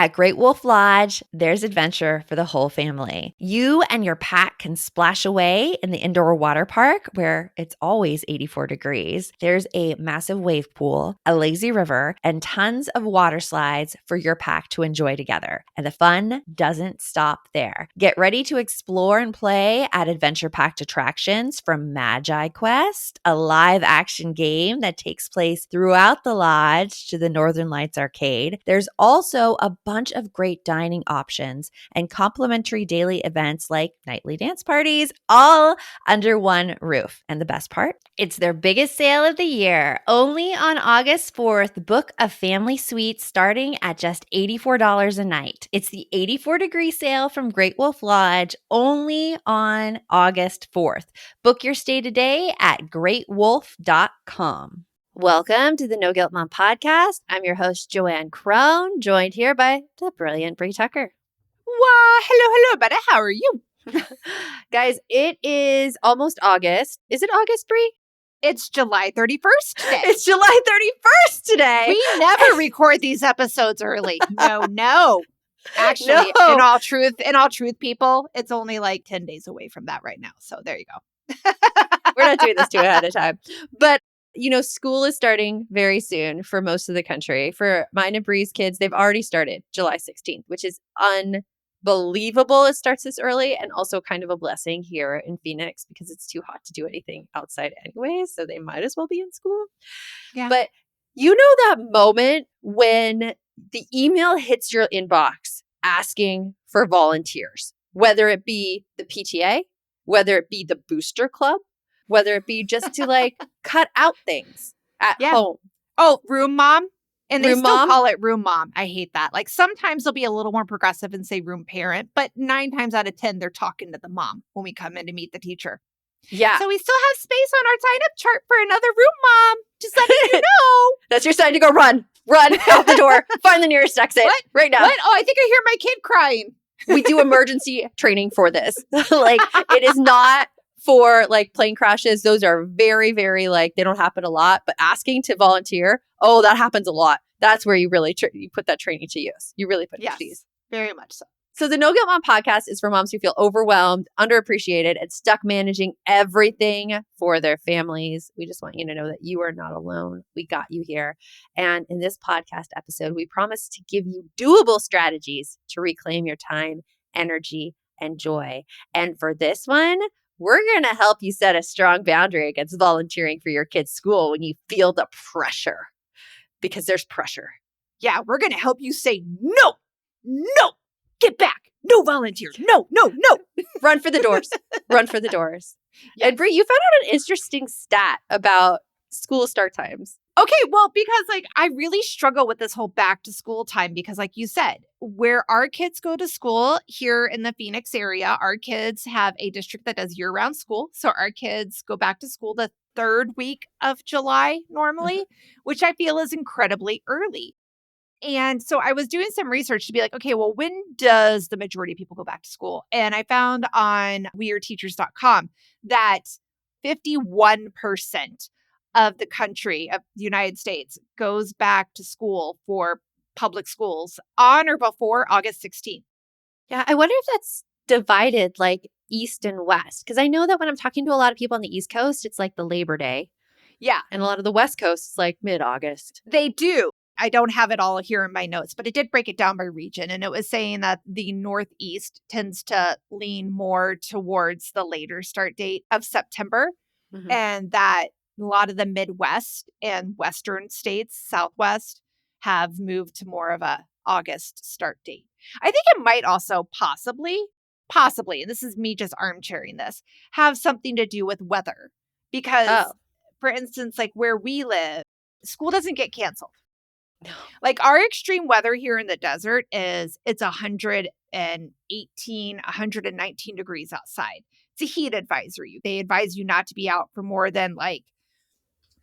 At Great Wolf Lodge, there's adventure for the whole family. You and your pack can splash away in the indoor water park where it's always 84 degrees. There's a massive wave pool, a lazy river, and tons of water slides for your pack to enjoy together. And the fun doesn't stop there. Get ready to explore and play at adventure-packed attractions from Magi Quest, a live-action game that takes place throughout the lodge, to the Northern Lights Arcade. There's also a bunch of great dining options and complimentary daily events like nightly dance parties, all under one roof. And the best part? It's their biggest sale of the year. Only on August 4th, book a family suite starting at just $84 a night. It's the 84-degree sale from Great Wolf Lodge, only on August 4th. Book your stay today at greatwolf.com. Welcome to the No Guilt Mom podcast. I'm your host, Joanne Crone, joined here by the brilliant Brie Tucker. Why, hello, buddy. How are you? Guys, it is almost August. Is it August, Brie? It's July 31st today. It's July 31st today. We never record these episodes early. No. Actually, No. in all truth, people, it's only like 10 days away from that right now. So there you go. We're not doing this too ahead of time. But you know, school is starting very soon for most of the country. For mine and Bree's kids, they've already started July 16th, which is unbelievable. It starts this early, and also kind of a blessing here in Phoenix because it's too hot to do anything outside anyway. So they might as well be in school. Yeah. But you know that moment when the email hits your inbox asking for volunteers, whether it be the PTA, whether it be the booster club, whether it be just to like cut out things at home. Oh, room mom. And they Room still mom? call it room mom. I hate that. Like sometimes they'll be a little more progressive and say room parent, but 9 times out of 10, they're talking to the mom when we come in to meet the teacher. Yeah. So we still have space on our sign-up chart for another room mom. Just letting you know. That's your sign to go run out the door, find the nearest exit right now. What? Oh, I think I hear my kid crying. We do emergency training for this. Like it is not for like plane crashes. Those are very, very like, they don't happen a lot, but asking to volunteer, oh, that happens a lot. That's where you really you put that training to use. You really put it to use. Very much so. So the No Guilt Mom podcast is for moms who feel overwhelmed, underappreciated, and stuck managing everything for their families. We just want you to know that you are not alone. We got you here. And in this podcast episode, we promise to give you doable strategies to reclaim your time, energy, and joy. And for this one, we're going to help you set a strong boundary against volunteering for your kid's school when you feel the pressure, because there's pressure. Yeah, we're going to help you say no, get back, no volunteers, no. Run for the doors. Run for the doors. Yes. And Brie, you found out an interesting stat about school start times. Okay, well, because like I really struggle with this whole back to school time because like you said, where our kids go to school here in the Phoenix area, our kids have a district that does year-round school. So our kids go back to school the 3rd week of July normally, which I feel is incredibly early. And so I was doing some research to be like, okay, well, when does the majority of people go back to school? And I found on weareteachers.com that 51% of the country, of the United States, goes back to school for public schools on or before August 16th. Yeah, I wonder if that's divided like East and West. Because I know that when I'm talking to a lot of people on the East Coast, it's like the Labor Day. Yeah. And a lot of the West Coast, it's like mid-August. They do. I don't have it all here in my notes, but it did break it down by region. And it was saying that the Northeast tends to lean more towards the later start date of September. Mm-hmm. And that a lot of the Midwest and Western states, Southwest, have moved to more of a August start date. I think it might also possibly, and this is me just armchairing this, have something to do with weather. Because, for instance, like where we live, school doesn't get canceled. No. Like our extreme weather here in the desert it's 118, 119 degrees outside. It's a heat advisory. They advise you not to be out for more than like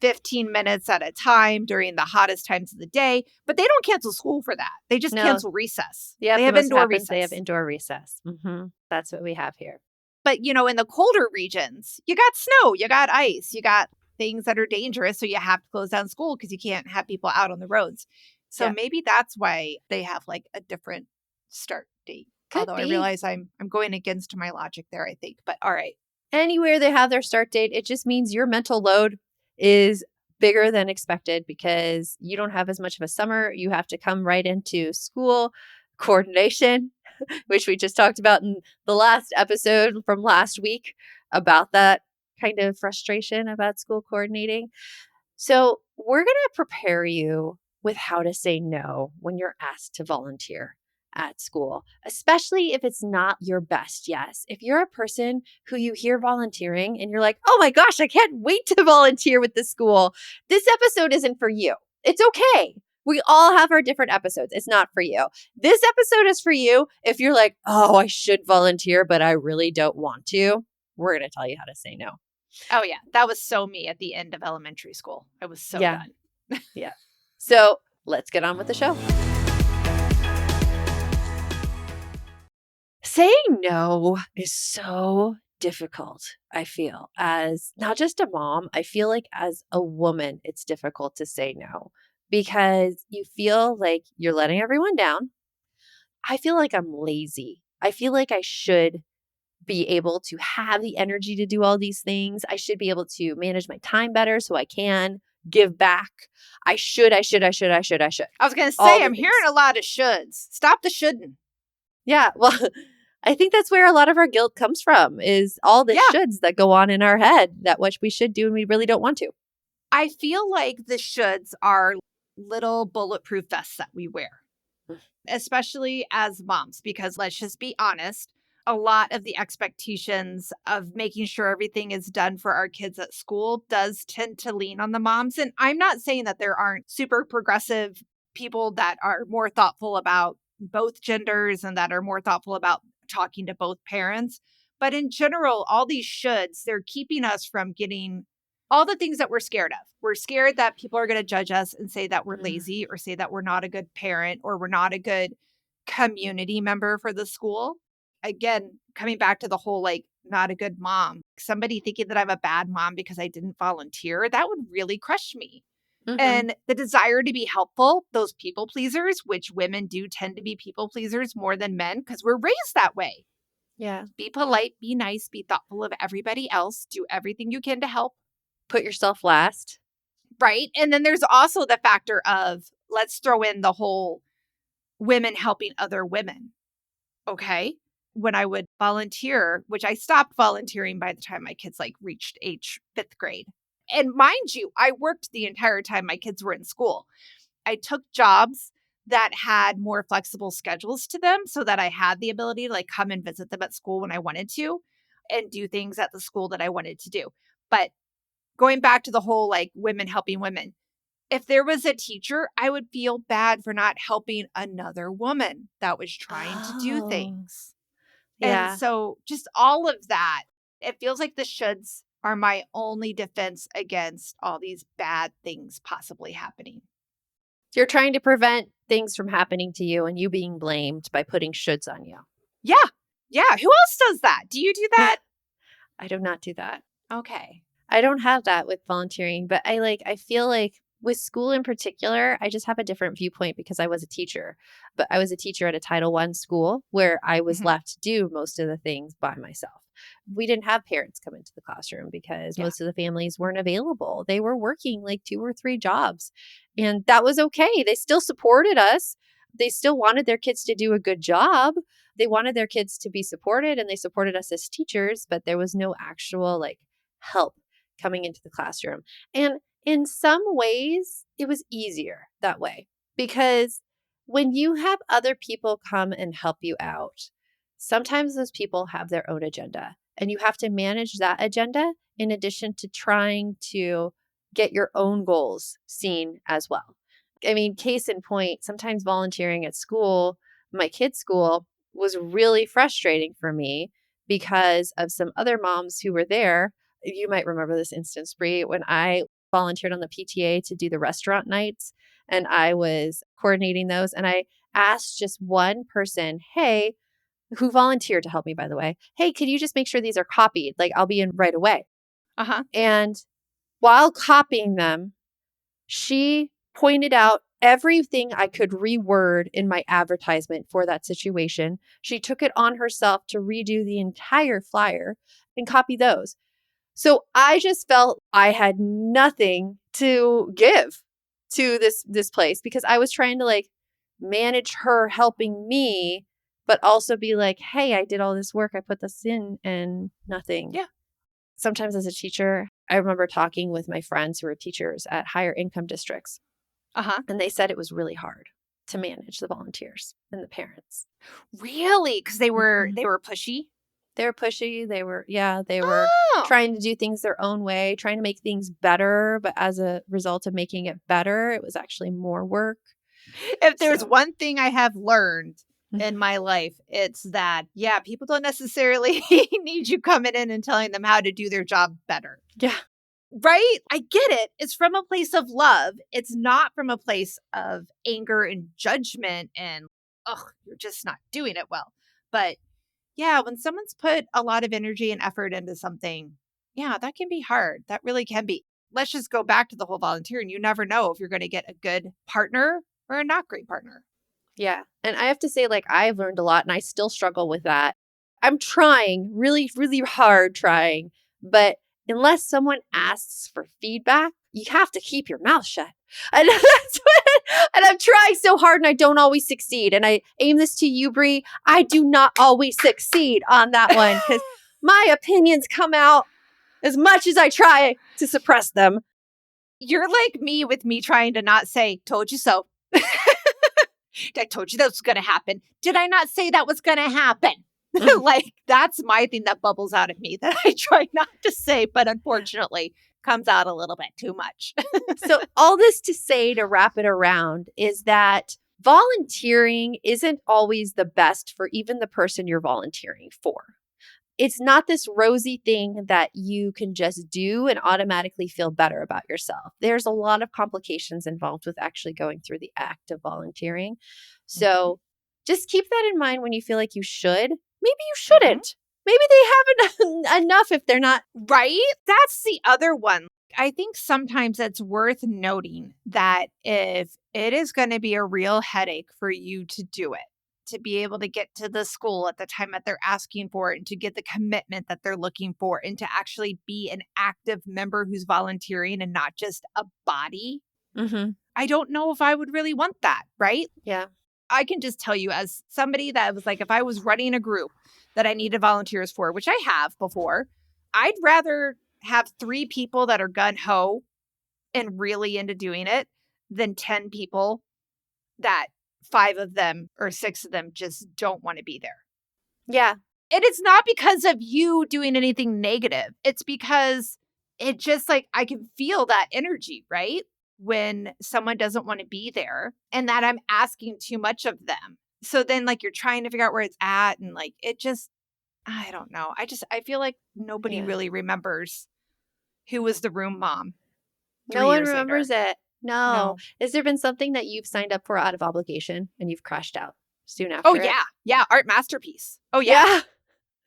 15 minutes at a time during the hottest times of the day, but they don't cancel school for that. They just cancel recess. Yeah, they have indoor recess. They have indoor recess. Mm-hmm. That's what we have here. But, you know, in the colder regions, you got snow, you got ice, you got things that are dangerous. So you have to close down school because you can't have people out on the roads. So Yeah. maybe that's why they have like a different start date. Could Although I be. realize I'm going against my logic there, I think. But all right. Anywhere they have their start date, it just means your mental load is bigger than expected because you don't have as much of a summer. You have to come right into school coordination, which we just talked about in the last episode from last week about that kind of frustration about school coordinating. So, we're going to prepare you with how to say no when you're asked to volunteer at school, especially if it's not your best yes. If you're a person who you hear volunteering and you're like, oh my gosh, I can't wait to volunteer with the school, this episode isn't for you. It's okay. We all have our different episodes. It's not for you. This episode is for you if you're like, oh, I should volunteer, but I really don't want to. We're going to tell you how to say no. Oh yeah. That was so me at the end of elementary school. I was so Yeah. done. Yeah. So let's get on with the show. Saying no is so difficult, I feel, as not just a mom, I feel like as a woman, it's difficult to say no because you feel like you're letting everyone down. I feel like I'm lazy. I feel like I should be able to have the energy to do all these things. I should be able to manage my time better so I can give back. I should. I was gonna All say the I'm hearing things. a lot of shoulds. Stop the shouldn't. Yeah. Well, I think that's where a lot of our guilt comes from is all the Yeah. shoulds that go on in our head that what we should do and we really don't want to. I feel like the shoulds are little bulletproof vests that we wear, especially as moms, because let's just be honest, a lot of the expectations of making sure everything is done for our kids at school does tend to lean on the moms. And I'm not saying that there aren't super progressive people that are more thoughtful about both genders and that are more thoughtful about talking to both parents. But in general, all these shoulds, they're keeping us from getting all the things that we're scared of. We're scared that people are going to judge us and say that we're lazy or say that we're not a good parent or we're not a good community member for the school. Again, coming back to the whole like not a good mom, somebody thinking that I'm a bad mom because I didn't volunteer, that would really crush me. Mm-hmm. And the desire to be helpful, those people pleasers, which women do tend to be people pleasers more than men because we're raised that way. Yeah. Be polite, be nice, be thoughtful of everybody else, do everything you can to help. Put yourself last. Right. And then there's also the factor of let's throw in the whole women helping other women. Okay. When I would volunteer, which I stopped volunteering by the time my kids like reached age 5th grade. And mind you, I worked the entire time my kids were in school. I took jobs that had more flexible schedules to them so that I had the ability to like come and visit them at school when I wanted to and do things at the school that I wanted to do. But going back to the whole like women helping women, if there was a teacher, I would feel bad for not helping another woman that was trying to do Oh, things. And yeah. so just all of that, it feels like the shoulds are my only defense against all these bad things possibly happening. You're trying to prevent things from happening to you and you being blamed by putting shoulds on you. Yeah. Yeah. Who else does that? Do you do that? I do not do that. Okay. I don't have that with volunteering, but I feel like with school in particular, I just have a different viewpoint because I was a teacher. But I was a teacher at a Title I school where I was Mhm. left to do most of the things by myself. We didn't have parents come into the classroom because Yeah. most of the families weren't available. They were working like 2 or 3 jobs. And that was okay. They still supported us. They still wanted their kids to do a good job. They wanted their kids to be supported and they supported us as teachers, but there was no actual help coming into the classroom. And in some ways, it was easier that way because when you have other people come and help you out, sometimes those people have their own agenda and you have to manage that agenda in addition to trying to get your own goals seen as well. I mean, case in point, sometimes volunteering at school, my kids' school, was really frustrating for me because of some other moms who were there. You might remember this instance, Bree, when I volunteered on the PTA to do the restaurant nights and I was coordinating those. And I asked just one person, hey, who volunteered to help me, by the way, hey, could you just make sure these are copied? Like, I'll be in right away. Uh huh. And while copying them, she pointed out everything I could reword in my advertisement for that situation. She took it on herself to redo the entire flyer and copy those. So I just felt I had nothing to give to this place because I was trying to like manage her helping me, but also be like, hey, I did all this work. I put this in and nothing. Yeah. Sometimes as a teacher, I remember talking with my friends who were teachers at higher income districts, and they said it was really hard to manage the volunteers and the parents. Really? Because they were pushy? They were pushy. They were Oh. trying to do things their own way, trying to make things better. But as a result of making it better, it was actually more work. If there's So- one thing I have learned in my life, it's that, yeah, people don't necessarily need you coming in and telling them how to do their job better. Yeah. Right? I get it. It's from a place of love. It's not from a place of anger and judgment and, oh, you're just not doing it well. But yeah, when someone's put a lot of energy and effort into something, yeah, that can be hard. That really can be. Let's just go back to the whole volunteering. You never know if you're going to get a good partner or a not great partner. Yeah. And I have to say, like, I've learned a lot and I still struggle with that. I'm trying really, really hard trying, but unless someone asks for feedback, you have to keep your mouth shut. And and I'm trying so hard and I don't always succeed. And I aim this to you, Bree. I do not always succeed on that one because my opinions come out as much as I try to suppress them. You're like me with me trying to not say, told you so. I told you that was going to happen. Did I not say that was going to happen? Like, that's my thing that bubbles out of me that I try not to say, but unfortunately comes out a little bit too much. So all this to say, to wrap it around, is that volunteering isn't always the best for even the person you're volunteering for. It's not this rosy thing that you can just do and automatically feel better about yourself. There's a lot of complications involved with actually going through the act of volunteering. So just keep that in mind when you feel like you should. Maybe you shouldn't. Maybe they haven't enough if they're not. Right? That's the other one. I think sometimes it's worth noting that if it is going to be a real headache for you to do it, to be able to get to the school at the time that they're asking for it and to get the commitment that they're looking for and to actually be an active member who's volunteering and not just a body. I don't know if I would really want that, right? Yeah. I can just tell you as somebody that was like, if I was running a group that I needed volunteers for, which I have before, I'd rather have 3 people that are gung-ho and really into doing it than 10 people that 5 of them or 6 of them just don't want to be there. Yeah. And it's not because of you doing anything negative. It's because it just like, I can feel that energy, right? When someone doesn't want to be there and that I'm asking too much of them. So then like you're trying to figure out where it's at and like it just, I don't know. I feel like nobody really remembers who was the room mom. No one remembers it. No. Has there been something that you've signed up for out of obligation and you've crashed out soon after? Oh, yeah. Yeah. Art masterpiece. Oh, yeah.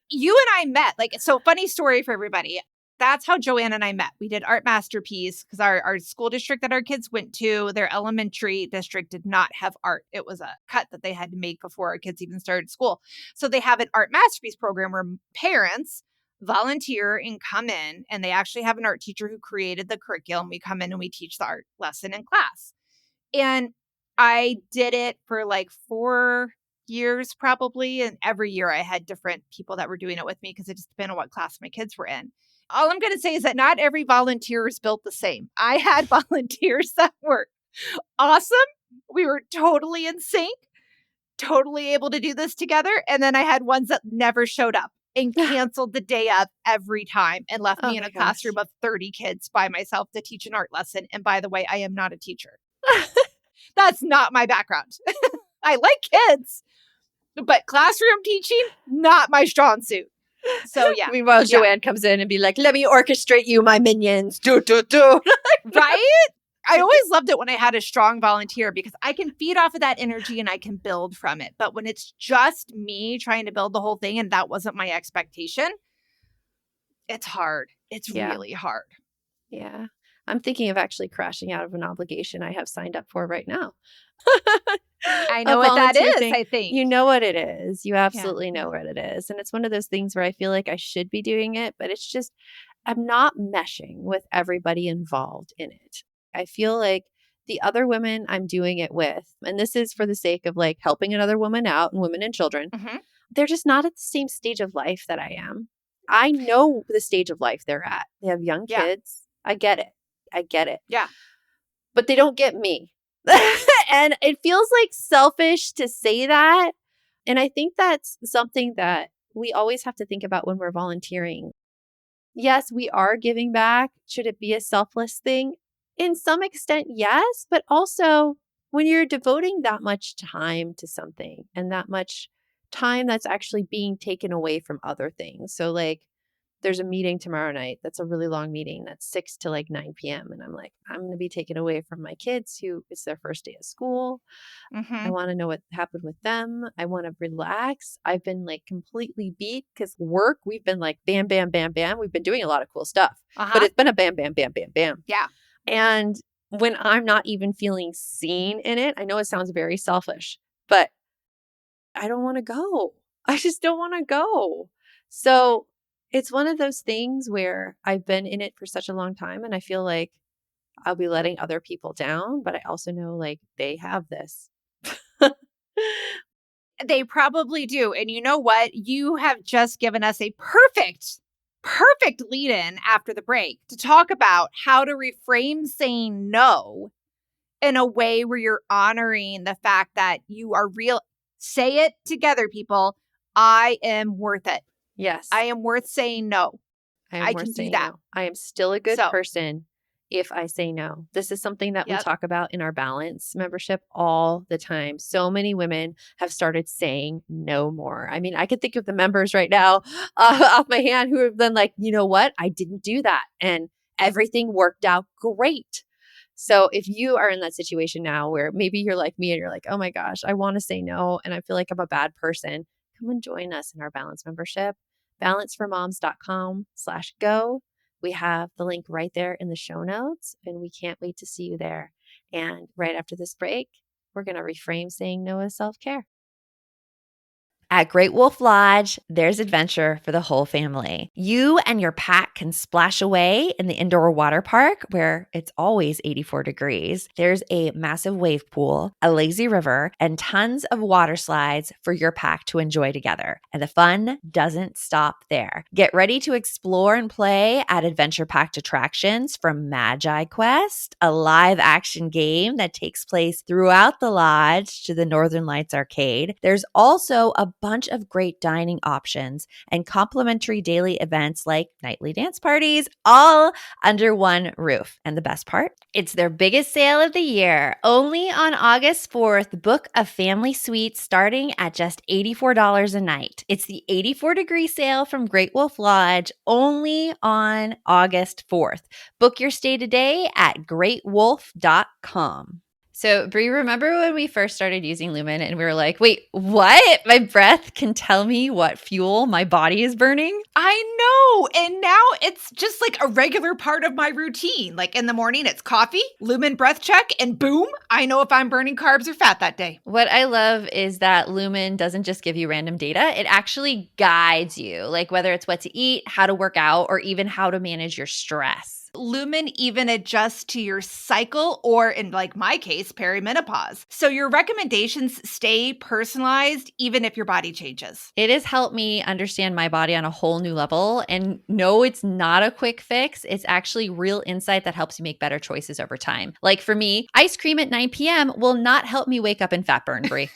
You and I met. Like, so funny story for everybody. That's how Joanne and I met. We did art masterpiece because our school district that our kids went to, their elementary district did not have art. It was a cut that they had to make before our kids even started school. So they have an art masterpiece program where parents volunteer and come in, and they actually have an art teacher who created the curriculum. We come in and we teach the art lesson in class. And I did it for like 4 years probably. And every year I had different people that were doing it with me because it just depended on what class my kids were in. All I'm going to say is that not every volunteer is built the same. I had volunteers that were awesome. We were totally in sync, totally able to do this together. And then I had ones that never showed up and canceled the day of every time and left me in a classroom of 30 kids by myself to teach an art lesson. And by the way, I am not a teacher. That's not my background. I like kids, but classroom teaching, not my strong suit. So yeah. Meanwhile, Joanne comes in and be like, let me orchestrate you, my minions. Do, do, do. Right? I always loved it when I had a strong volunteer because I can feed off of that energy and I can build from it. But when it's just me trying to build the whole thing and that wasn't my expectation, it's hard. It's really hard. Yeah. I'm thinking of actually crashing out of an obligation I have signed up for right now. I A know what that volunteer is, thing. I think. You know what it is. You Yeah. absolutely know what it is. And it's one of those things where I feel like I should be doing it, but it's just, I'm not meshing with everybody involved in it. I feel like the other women I'm doing it with, and this is for the sake of like helping another woman out and women and children, Mhm. they're just not at the same stage of life that I am. I know the stage of life they're at. They have young Yeah. kids. I get it. I get it. Yeah. But they don't get me. And it feels like selfish to say that. And I think that's something that we always have to think about when we're volunteering. Yes, we are giving back. Should it be a selfless thing? In some extent, yes. But also, when you're devoting that much time to something and that much time that's actually being taken away from other things. So, like, there's a meeting tomorrow night that's a really long meeting that's 6 to like 9 p.m. And I'm like, I'm going to be taken away from my kids who it's their first day of school. I Mhm. want to know what happened with them. I want to relax. I've been like completely beat because work, we've been like bam, bam, bam, bam. We've been doing a lot of cool stuff, but Uh-huh. it's been a bam, bam, bam, bam, bam. Yeah. And when I'm not even feeling seen in it, I know it sounds very selfish, but I don't want to go. I just don't want to go. So it's one of those things where I've been in it for such a long time and I feel like I'll be letting other people down, but I also know like they have this. They probably do. And you know what? You have just given us a perfect lead in after the break to talk about how to reframe saying no in a way where you're honoring the fact that you are real. Say it together, people. I am worth it. Yes. I am worth saying no. I am I worth can do saying that. no. I am still a good So, person if I say no. This is something that we yep. talk about in our balance membership all the time. So many women have started saying no more. I mean, I can think of the members right now off my hand who have been like, you know what? I didn't do that. And everything worked out great. So if you are in that situation now where maybe you're like me and you're like, oh my gosh, I want to say no and I feel like I'm a bad person, come and join us in our balance membership, balanceformoms.com/go. We have the link right there in the show notes and we can't wait to see you there. And right after this break, we're going to reframe saying no as self-care. At Great Wolf Lodge, there's adventure for the whole family. You and your pack can splash away in the indoor water park where it's always 84 degrees. There's a massive wave pool, a lazy river, and tons of water slides for your pack to enjoy together. And the fun doesn't stop there. Get ready to explore and play at adventure-packed attractions from Magi Quest, a live-action game that takes place throughout the lodge, to the Northern Lights Arcade. There's also a bunch of great dining options and complimentary daily events like nightly dance parties, all under one roof. And the best part? It's their biggest sale of the year. Only on August 4th, book a family suite starting at just $84 a night. It's the 84-degree sale from Great Wolf Lodge, only on August 4th. Book your stay today at greatwolf.com. So, Brie, remember when we first started using Lumen and we were like, wait, what? My breath can tell me what fuel my body is burning? I know. And now it's just like a regular part of my routine. Like in the morning, it's coffee, Lumen breath check, and boom, I know if I'm burning carbs or fat that day. What I love is that Lumen doesn't just give you random data. It actually guides you, like whether it's what to eat, how to work out, or even how to manage your stress. Lumen even adjusts to your cycle or, in like my case, perimenopause. So your recommendations stay personalized even if your body changes. It has helped me understand my body on a whole new level. And no, it's not a quick fix. It's actually real insight that helps you make better choices over time. Like for me, ice cream at 9 p.m. will not help me wake up and fat burn, Brie.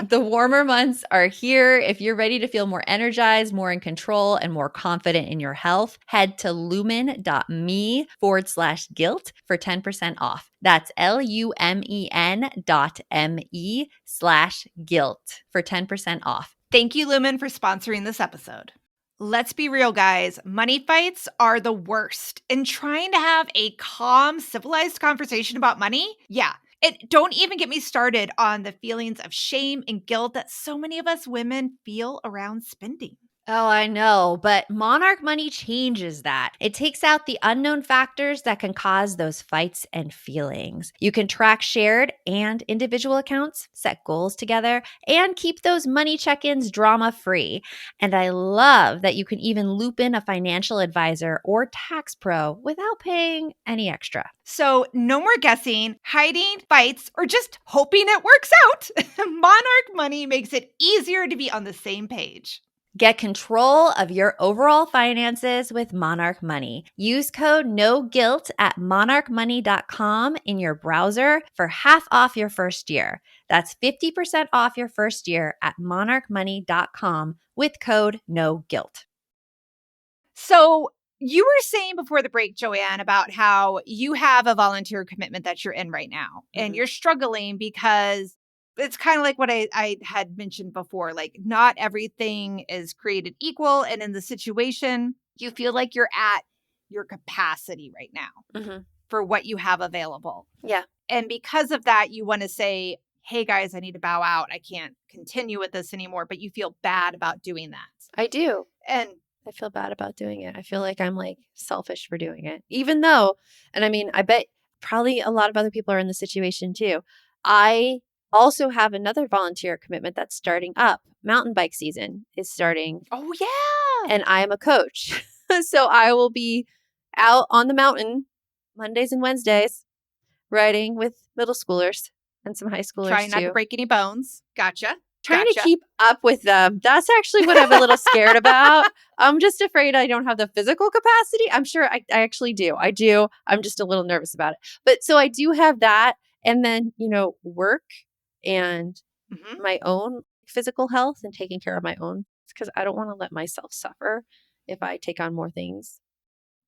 The warmer months are here. If you're ready to feel more energized, more in control, and more confident in your health, head to lumen.me/guilt for 10% off. That's lumen.me/guilt for 10% off. Thank you, Lumen, for sponsoring this episode. Let's be real, guys. Money fights are the worst. And trying to have a calm, civilized conversation about money, yeah. And don't even get me started on the feelings of shame and guilt that so many of us women feel around spending. Oh, I know, but Monarch Money changes that. It takes out the unknown factors that can cause those fights and feelings. You can track shared and individual accounts, set goals together, and keep those money check ins drama free. And I love that you can even loop in a financial advisor or tax pro without paying any extra. So no more guessing, hiding, fights, or just hoping it works out. Monarch Money makes it easier to be on the same page. Get control of your overall finances with Monarch Money. Use code NOGUILT at monarchmoney.com in your browser for half off your first year. That's 50% off your first year at monarchmoney.com with code NOGUILT. So you were saying before the break, Joanne, about how you have a volunteer commitment that you're in right now, and you're struggling because it's kind of like what I had mentioned before. Like, not everything is created equal. And in the situation, you feel like you're at your capacity right now for what you have available. Yeah. And because of that, you want to say, hey, guys, I need to bow out. I can't continue with this anymore. But you feel bad about doing that. I do. And I feel bad about doing it. I feel like I'm like selfish for doing it, even though, and I mean, I bet probably a lot of other people are in the situation too. I also have another volunteer commitment that's starting up. Mountain bike season is starting. oh, yeah. And I am a coach. So I will be out on the mountain Mondays and Wednesdays riding with middle schoolers and some high schoolers Trying not too. to break any bones. Gotcha. Trying to keep up with them. That's actually what I'm a little scared about. I'm just afraid I don't have the physical capacity. I'm sure I actually do. I do. I'm just a little nervous about it. But so I do have that. And then, work and my own physical health and taking care of my own, because I don't want to let myself suffer if I take on more things.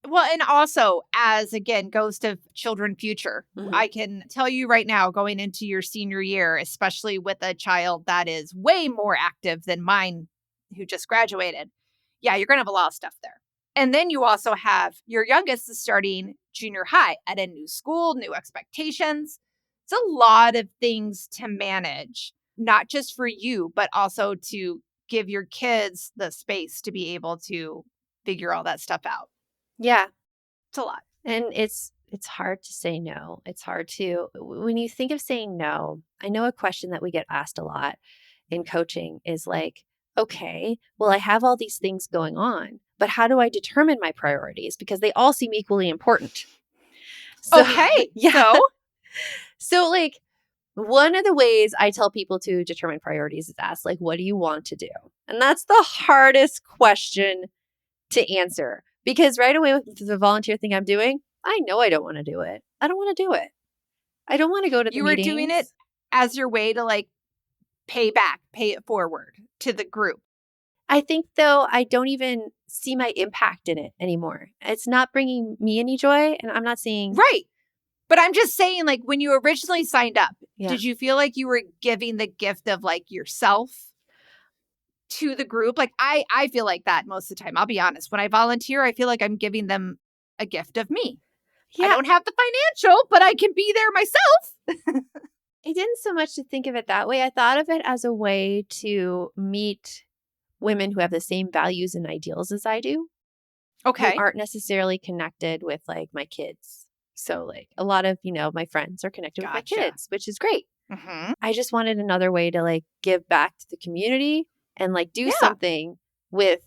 Well, and also, as again, goes to children future, I can tell you right now, going into your senior year, especially with a child that is way more active than mine, who just graduated, yeah, you're going to have a lot of stuff there. And then you also have your youngest is starting junior high at a new school, new expectations. It's a lot of things to manage, not just for you, but also to give your kids the space to be able to figure all that stuff out. Yeah. It's a lot. And it's hard to say no. It's hard to, when you think of saying no, I know a question that we get asked a lot in coaching is like, okay, well, I have all these things going on, but how do I determine my priorities? Because they all seem equally important. So, Okay. Yeah. So like, one of the ways I tell people to determine priorities is ask, like, what do you want to do? And that's the hardest question to answer. Because right away with the volunteer thing I'm doing, I know I don't want to do it. I don't want to do it. I don't want to go to the meetings. You were doing it as your way to like pay it forward to the group. I think though, I don't even see my impact in it anymore. It's not bringing me any joy, and I'm not seeing. Right. But I'm just saying, like, when you originally signed up, Yeah. did you feel like you were giving the gift of like yourself to the group? Like, I feel like that most of the time. I'll be honest. When I volunteer, I feel like I'm giving them a gift of me. Yeah. I don't have the financial, but I can be there myself. I didn't so much to think of it that way. I thought of it as a way to meet women who have the same values and ideals as I do. Okay. Who aren't necessarily connected with like my kids. So like a lot of, my friends are connected with my kids, which is great. I just wanted another way to like give back to the community and like do something with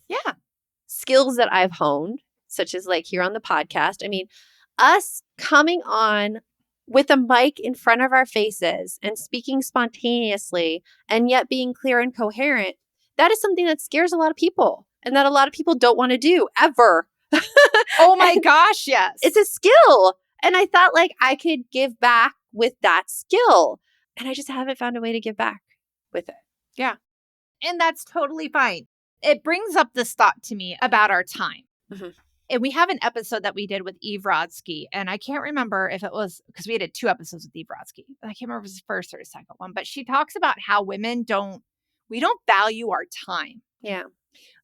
skills that I've honed, such as like here on the podcast. I mean, us coming on with a mic in front of our faces and speaking spontaneously and yet being clear and coherent, that is something that scares a lot of people and that a lot of people don't want to do ever. Oh my gosh, yes. It's a skill. And I thought like I could give back with that skill. And I just haven't found a way to give back with it. Yeah. And that's totally fine. It brings up this thought to me about our time. And we have an episode that we did with Eve Rodsky. And I can't remember if it was, because we did 2 episodes with Eve Rodsky. I can't remember if it was the first or the second one. But she talks about how women don't value our time. Yeah.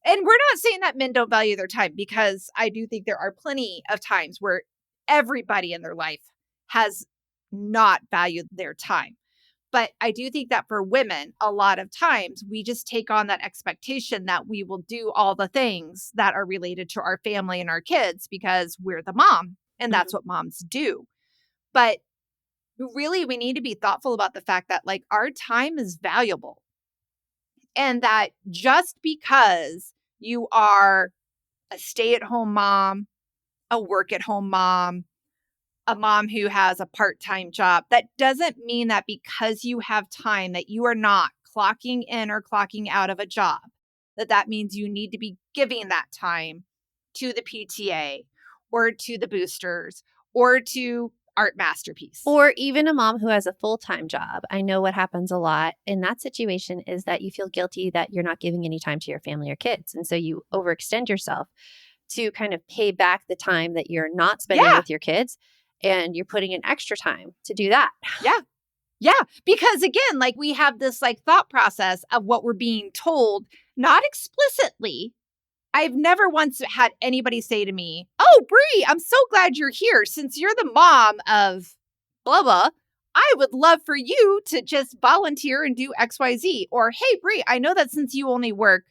And we're not saying that men don't value their time, because I do think there are plenty of times where everybody in their life has not valued their time. But I do think that for women, a lot of times we just take on that expectation that we will do all the things that are related to our family and our kids because we're the mom and that's what moms do. But really, we need to be thoughtful about the fact that like our time is valuable and that just because you are a stay-at-home mom, a work-at-home mom, a mom who has a part-time job, that doesn't mean that because you have time that you are not clocking in or clocking out of a job, that means you need to be giving that time to the PTA or to the boosters or to Art Masterpiece. Or even a mom who has a full-time job. I know what happens a lot in that situation is that you feel guilty that you're not giving any time to your family or kids. And so you overextend yourself to kind of pay back the time that you're not spending with your kids. And you're putting in extra time to do that. Yeah. Yeah. Because again, like we have this like thought process of what we're being told, not explicitly. I've never once had anybody say to me, "Oh, Bree, I'm so glad you're here. Since you're the mom of blah, blah, I would love for you to just volunteer and do XYZ." Or, "Hey, Bree, I know that since you only work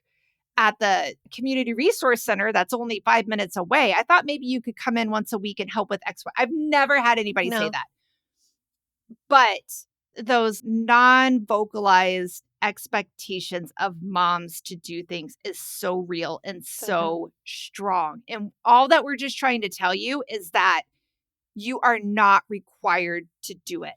at the community resource center that's only 5 minutes away, I thought maybe you could come in once a week and help with XY." I've never had anybody say that. But those non-vocalized expectations of moms to do things is so real and so strong. And all that we're just trying to tell you is that you are not required to do it.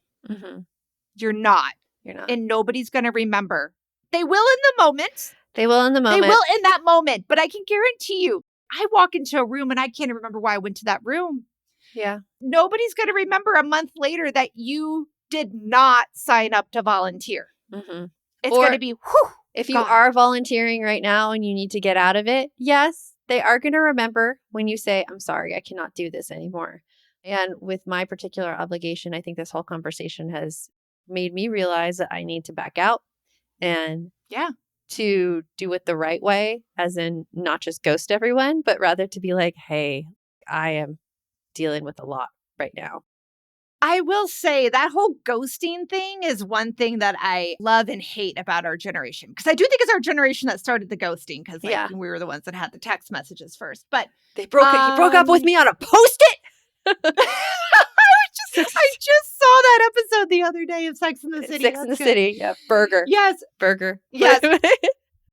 You're not. And nobody's going to remember. They will in the moment. They will in the moment. They will in that moment. But I can guarantee you, I walk into a room and I can't remember why I went to that room. Yeah. Nobody's going to remember a month later that you did not sign up to volunteer. It's going to be, whew, if you are volunteering right now and you need to get out of it, yes, they are going to remember when you say, "I'm sorry, I cannot do this anymore." And with my particular obligation, I think this whole conversation has made me realize that I need to back out and to do it the right way, as in not just ghost everyone, but rather to be like, "Hey, I am dealing with a lot right now." I will say that whole ghosting thing is one thing that I love and hate about our generation. Because I do think it's our generation that started the ghosting because we were the ones that had the text messages first. But he broke up with me on a Post-it. I just saw that episode the other day of Sex and the City. Sex and the City. Yeah. Burger. Yes. Burger. Yes.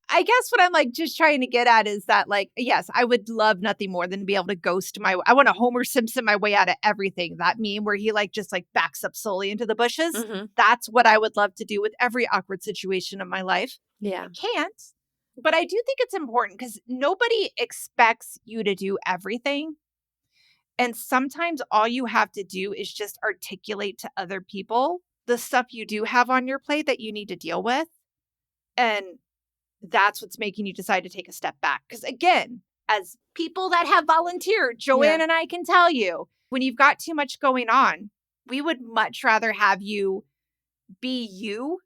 I guess what I'm like just trying to get at is that like, yes, I would love nothing more than to be able to ghost I want to Homer Simpson my way out of everything. That meme where he like just like backs up slowly into the bushes. That's what I would love to do with every awkward situation of my life. Yeah. I can't. But I do think it's important because nobody expects you to do everything. And sometimes all you have to do is just articulate to other people the stuff you do have on your plate that you need to deal with. And that's what's making you decide to take a step back. Because again, as people that have volunteered, Joanne and I can tell you, when you've got too much going on, we would much rather have you be you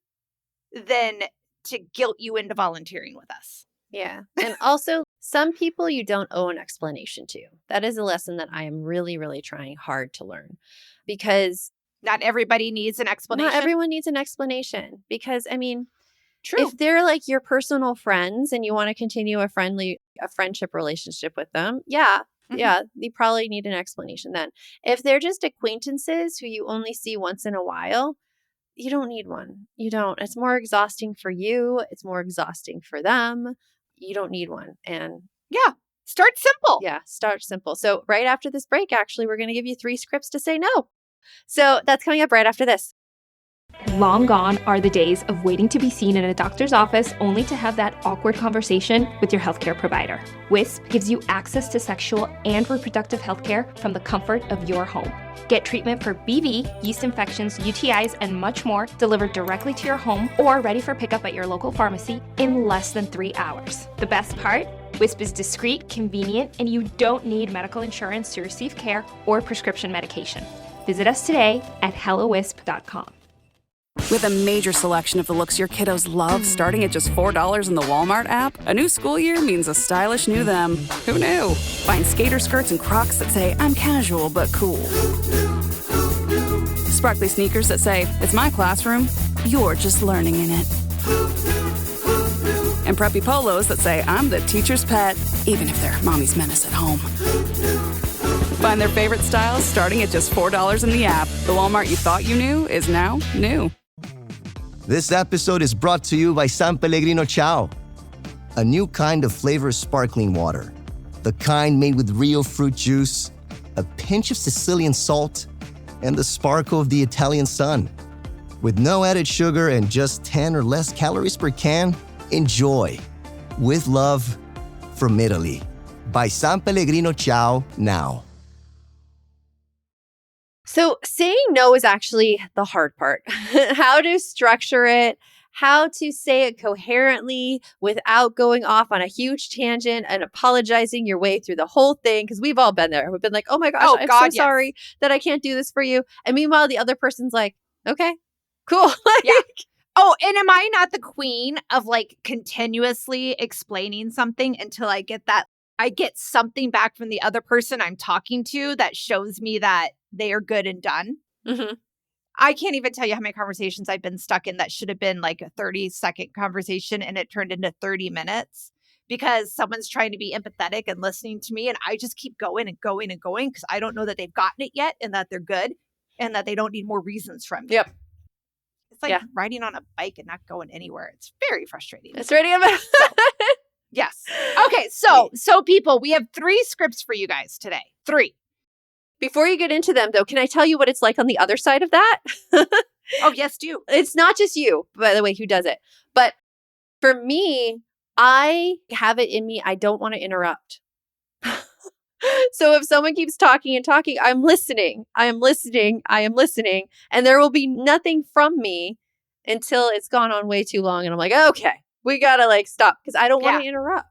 than to guilt you into volunteering with us. Yeah. And also, some people you don't owe an explanation to. That is a lesson that I am really, really trying hard to learn because not everybody needs an explanation. Not everyone needs an explanation because, I mean, true. If they're like your personal friends and you want to continue a friendship relationship with them, yeah, you probably need an explanation then. If they're just acquaintances who you only see once in a while, you don't need one. You don't. It's more exhausting for you. It's more exhausting for them. You don't need one. And start simple. Yeah, start simple. So right after this break, actually, we're going to give you 3 scripts to say no. So that's coming up right after this. Long gone are the days of waiting to be seen in a doctor's office only to have that awkward conversation with your healthcare provider. Wisp gives you access to sexual and reproductive healthcare from the comfort of your home. Get treatment for BV, yeast infections, UTIs, and much more delivered directly to your home or ready for pickup at your local pharmacy in less than 3 hours. The best part? Wisp is discreet, convenient, and you don't need medical insurance to receive care or prescription medication. Visit us today at hellowisp.com. With a major selection of the looks your kiddos love starting at just $4 in the Walmart app, a new school year means a stylish new them. Who knew? Find skater skirts and Crocs that say, "I'm casual but cool." Sparkly sneakers that say, "It's my classroom." you're just learning in it. And preppy polos that say, I'm the teacher's pet, even if they're mommy's menace at home. Find their favorite styles starting at just $4 in the app. The Walmart you thought you knew is now new. This episode is brought to you by San Pellegrino Ciao, a new kind of flavored sparkling water. The kind made with real fruit juice, a pinch of Sicilian salt, and the sparkle of the Italian sun. With no added sugar and just 10 or less calories per can, enjoy. With love, from Italy. By San Pellegrino Ciao now. So saying no is actually the hard part. How to structure it, how to say it coherently without going off on a huge tangent and apologizing your way through the whole thing. Because we've all been there. We've been like, oh my gosh, I'm so sorry that I can't do this for you. And meanwhile, the other person's like, okay, cool. Yeah. Oh, and am I not the queen of like continuously explaining something until I get something back from the other person I'm talking to that shows me that they are good and done? Mm-hmm. I can't even tell you how many conversations I've been stuck in that should have been like a 30-second conversation and it turned into 30 minutes because someone's trying to be empathetic and listening to me. And I just keep going and going and going because I don't know that they've gotten it yet and that they're good and that they don't need more reasons from me. Yep. It's like riding on a bike and not going anywhere. It's very frustrating. It's ready about Yes. Okay. So people, we have 3 scripts for you guys today. 3. Before you get into them, though, can I tell you what it's like on the other side of that? Oh, yes, do. It's not just you, by the way, who does it. But for me, I have it in me. I don't want to interrupt. So if someone keeps talking and talking, I'm listening. I am listening. And there will be nothing from me until it's gone on way too long. And I'm like, okay, we got to like stop because I don't want to interrupt.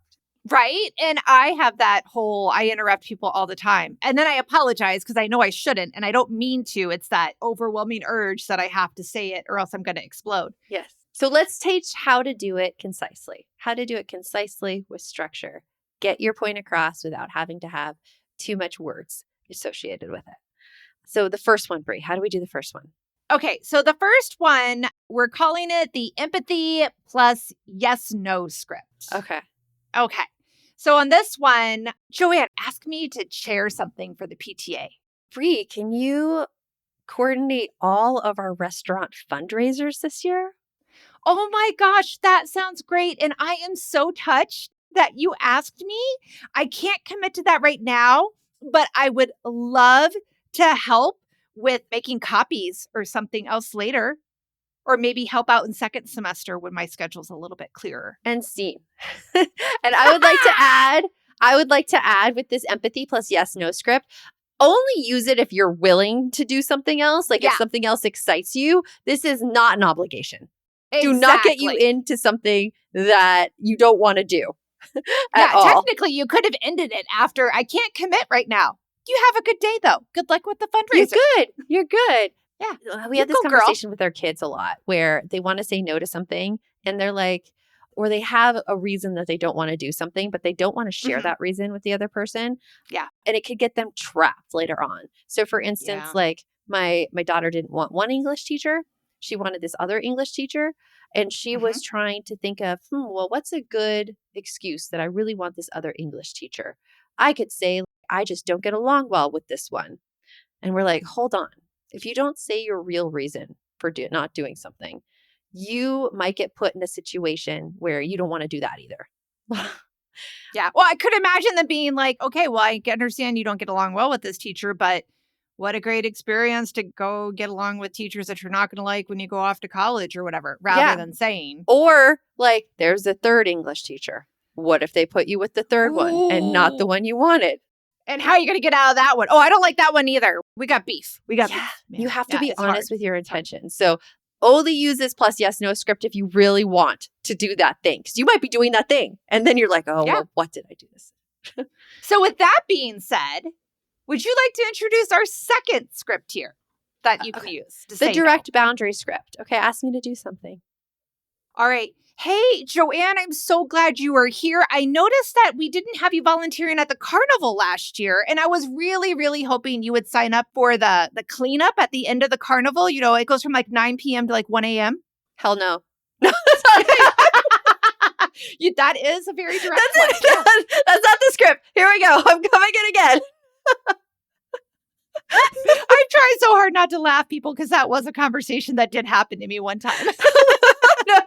Right. And I have that whole, I interrupt people all the time. And then I apologize because I know I shouldn't. And I don't mean to. It's that overwhelming urge that I have to say it or else I'm going to explode. Yes. So let's teach how to do it concisely. How to do it concisely with structure. Get your point across without having to have too much words associated with it. So the first one, Brie, how do we do the first one? Okay. So the first one, we're calling it the empathy plus yes/no script. Okay. So on this one, Joanne, ask me to chair something for the PTA. Brie, can you coordinate all of our restaurant fundraisers this year? Oh my gosh, that sounds great. And I am so touched that you asked me. I can't commit to that right now, but I would love to help with making copies or something else later. Or maybe help out in second semester when my schedule's a little bit clearer. And STEAM. And I would like to add with this empathy plus yes/no script, only use it if you're willing to do something else. Like if something else excites you, this is not an obligation. Exactly. Do not get you into something that you don't want to do at all. Technically, you could have ended it after I can't commit right now. You have a good day, though. Good luck with the fundraiser. You're good. Yeah. We have this conversation with our kids a lot where they want to say no to something and they're like, or they have a reason that they don't want to do something, but they don't want to share that reason with the other person. Yeah. And it could get them trapped later on. So for instance, like my daughter didn't want one English teacher. She wanted this other English teacher. And she was trying to think of, well, what's a good excuse that I really want this other English teacher? I could say, I just don't get along well with this one. And we're like, hold on. If you don't say your real reason for not doing something, you might get put in a situation where you don't want to do that either. Yeah. Well, I could imagine them being like, okay, well, I understand you don't get along well with this teacher, but what a great experience to go get along with teachers that you're not going to like when you go off to college or whatever, rather than saying. Or like, there's a third English teacher. What if they put you with the third one and not the one you wanted? And how are you going to get out of that one? Oh, I don't like that one either. We got beef. Beef. Man. You have to be honest with your intentions. So only use this plus yes/no script if you really want to do that thing. Because you might be doing that thing. And then you're like, well, what did I do this? So with that being said, would you like to introduce our second script here that you can use? The direct boundary script. Okay, ask me to do something. All right. Hey, Joanne, I'm so glad you are here. I noticed that we didn't have you volunteering at the carnival last year, and I was really, really hoping you would sign up for the cleanup at the end of the carnival. You know, it goes from like 9 p.m. to like 1 a.m. Hell no. That is a very direct That's one. it. That's not the script. Here we go. I'm coming in again. I've tried so hard not to laugh, people, because that was a conversation that did happen to me one time. No.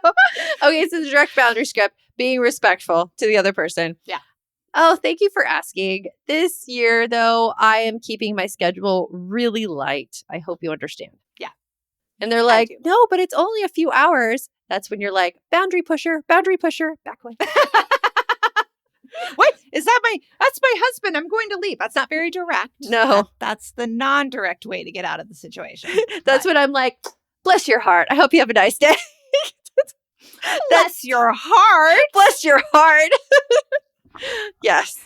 Okay, so the direct boundary script, being respectful to the other person. Yeah. Oh, thank you for asking. This year, though, I am keeping my schedule really light. I hope you understand. Yeah. And they're like, no, but it's only a few hours. That's when you're like, boundary pusher, back away. What? That's my husband. I'm going to leave. That's not very direct. No. That's the non-direct way to get out of the situation. That's when I'm like, bless your heart. I hope you have a nice day. Bless your heart. Bless your heart. Yes.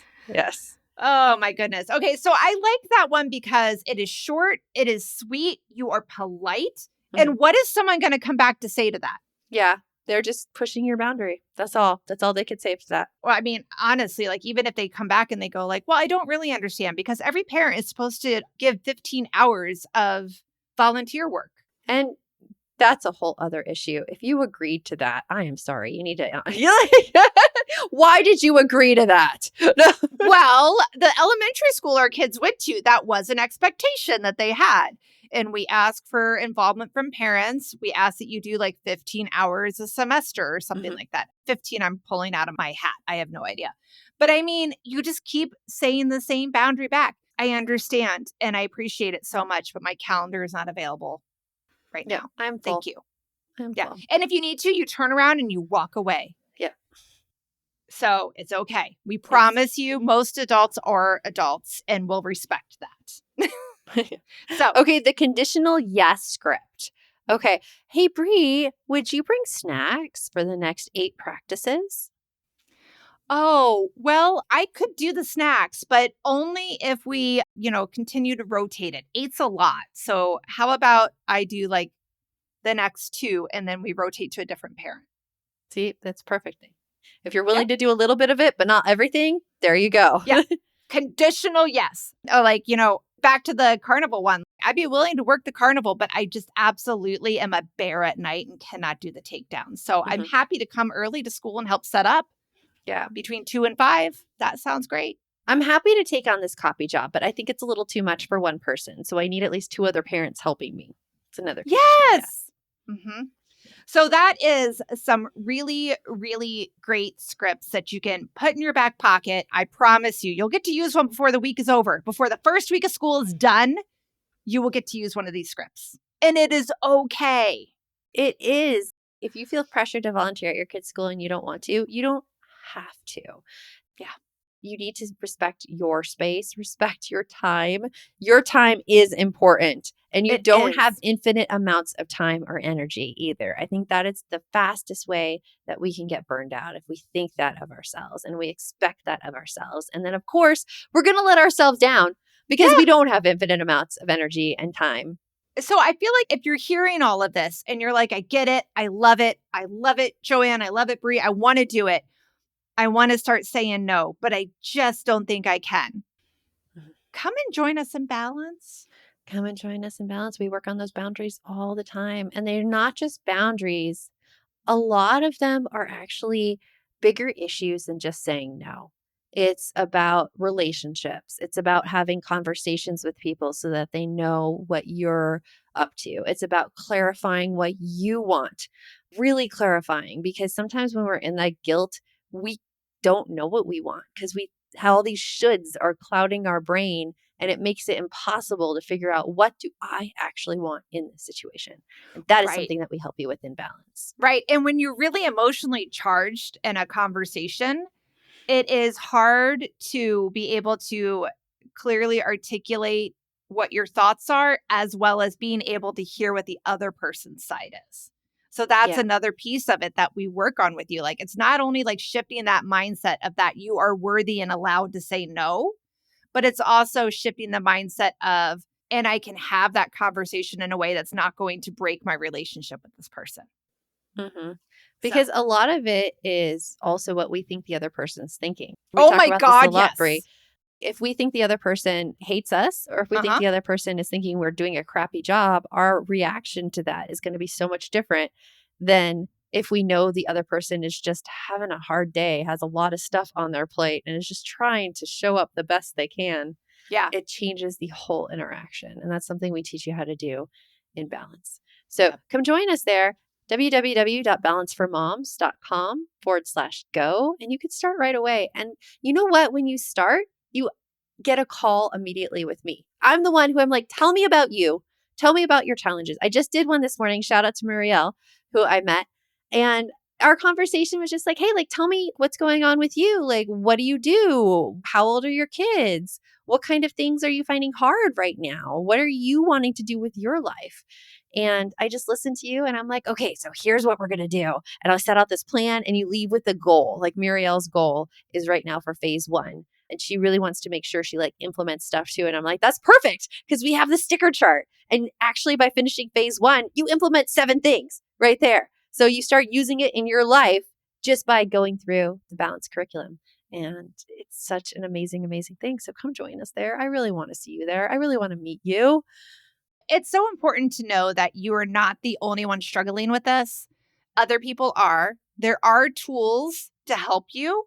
Oh my goodness. Okay, so I like that one because it is short, it is sweet, you are polite. And what is someone going to come back to say to that? Yeah. They're just pushing your boundary. That's all. That's all they could say to that. Well, I mean, honestly, like even if they come back and they go like, well, I don't really understand because every parent is supposed to give 15 hours of volunteer work. And that's a whole other issue. If you agreed to that, I am sorry. You need to. Why did you agree to that? Well, the elementary school our kids went to, that was an expectation that they had. And we ask for involvement from parents. We ask that you do like 15 hours a semester or something like that. 15, I'm pulling out of my hat. I have no idea. But I mean, you just keep saying the same boundary back. I understand and I appreciate it so much, but my calendar is not available right now. I'm full. Thank you. I'm Yeah. full. And if you need to, you turn around and you walk away. Yeah. So it's okay. We promise you most adults are adults and we'll respect that. So, okay, the conditional yes script. Okay. Hey, Bree, would you bring snacks for the next 8 practices? oh, well, I could do the snacks, but only if we, continue to rotate it. 8's a lot. So how about I do like the next 2 and then we rotate to a different parent? See, that's perfect. If you're willing to do a little bit of it, but not everything, there you go. Yeah. Conditional yes. Oh, like, back to the carnival one. I'd be willing to work the carnival, but I just absolutely am a bear at night and cannot do the takedown. So I'm happy to come early to school and help set up. Yeah. Between 2 and 5. That sounds great. I'm happy to take on this copy job, but I think it's a little too much for one person. So I need at least 2 other parents helping me. It's another condition. Yes. Yeah. Mm-hmm. So that is some really, really great scripts that you can put in your back pocket. I promise you'll get to use one before the week is over. Before the first week of school is done, you will get to use one of these scripts. And it is okay. It is. If you feel pressured to volunteer at your kid's school and you don't want to, you don't have to. Yeah. You need to respect your space, respect your time. Your time is important. And you don't have infinite amounts of time or energy either. I think that is the fastest way that we can get burned out if we think that of ourselves and we expect that of ourselves. And then, of course, we're going to let ourselves down because we don't have infinite amounts of energy and time. So I feel like if you're hearing all of this and you're like, I get it. I love it. I love it, Joanne. I love it, Bree. I want to do it. I want to start saying no, but I just don't think I can. Come and join us in Balance. Come and join us in Balance. We work on those boundaries all the time. And they're not just boundaries. A lot of them are actually bigger issues than just saying no. It's about relationships. It's about having conversations with people so that they know what you're up to. It's about clarifying what you want, really clarifying, because sometimes when we're in that guilt, we don't know what we want because all these shoulds are clouding our brain and it makes it impossible to figure out what do I actually want in this situation. And that is something that we help you with in Balance. Right. And when you're really emotionally charged in a conversation, it is hard to be able to clearly articulate what your thoughts are, as well as being able to hear what the other person's side is. So that's another piece of it that we work on with you. Like, it's not only like shifting that mindset of that you are worthy and allowed to say no, but it's also shifting the mindset of, and I can have that conversation in a way that's not going to break my relationship with this person. Mm-hmm. Because a lot of it is also what we think the other person's thinking. Oh my God, yes. Brie. If we think the other person hates us, or if we think the other person is thinking we're doing a crappy job, our reaction to that is going to be so much different than if we know the other person is just having a hard day, has a lot of stuff on their plate, and is just trying to show up the best they can. Yeah. It changes the whole interaction. And that's something we teach you how to do in Balance. So come join us there, www.balanceformoms.com/go. And you can start right away. And you know what? When you start, you get a call immediately with me. I'm the one who I'm like, tell me about you. Tell me about your challenges. I just did one this morning. Shout out to Marielle, who I met. And our conversation was just like, hey, like, tell me what's going on with you. Like, what do you do? How old are your kids? What kind of things are you finding hard right now? What are you wanting to do with your life? And I just listened to you and I'm like, okay, so here's what we're going to do. And I'll set out this plan and you leave with a goal. Like Muriel's goal is right now for phase 1. And she really wants to make sure she like implements stuff too. And I'm like, that's perfect because we have the sticker chart. And actually by finishing phase 1, you implement 7 things right there. So you start using it in your life just by going through the Balance curriculum. And it's such an amazing, amazing thing. So come join us there. I really want to see you there. I really want to meet you. It's so important to know that you are not the only one struggling with this. Other people are. There are tools to help you.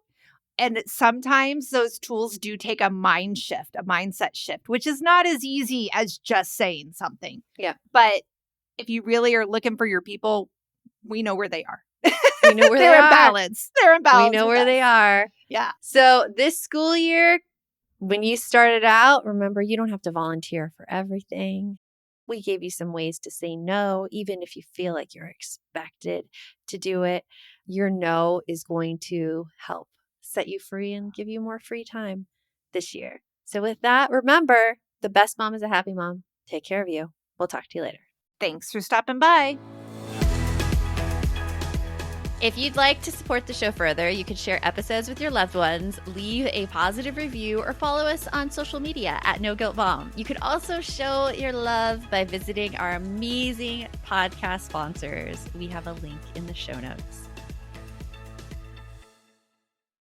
And sometimes those tools do take a mind shift, a mindset shift, which is not as easy as just saying something. Yeah. But if you really are looking for your people, we know where they are. We know where they're they in are. balance. They're in balance. We know where they are. Yeah. So this school year, when you started out, remember, you don't have to volunteer for everything. We gave you some ways to say no, even if you feel like you're expected to do it. Your no is going to help set you free and give you more free time this year. So with that, remember, the best mom is a happy mom. Take care of you. We'll talk to you later. Thanks for stopping by. If you'd like to support the show further, you can share episodes with your loved ones, leave a positive review, or follow us on social media at No Guilt Mom. You could also show your love by visiting our amazing podcast sponsors. We have a link in the show notes.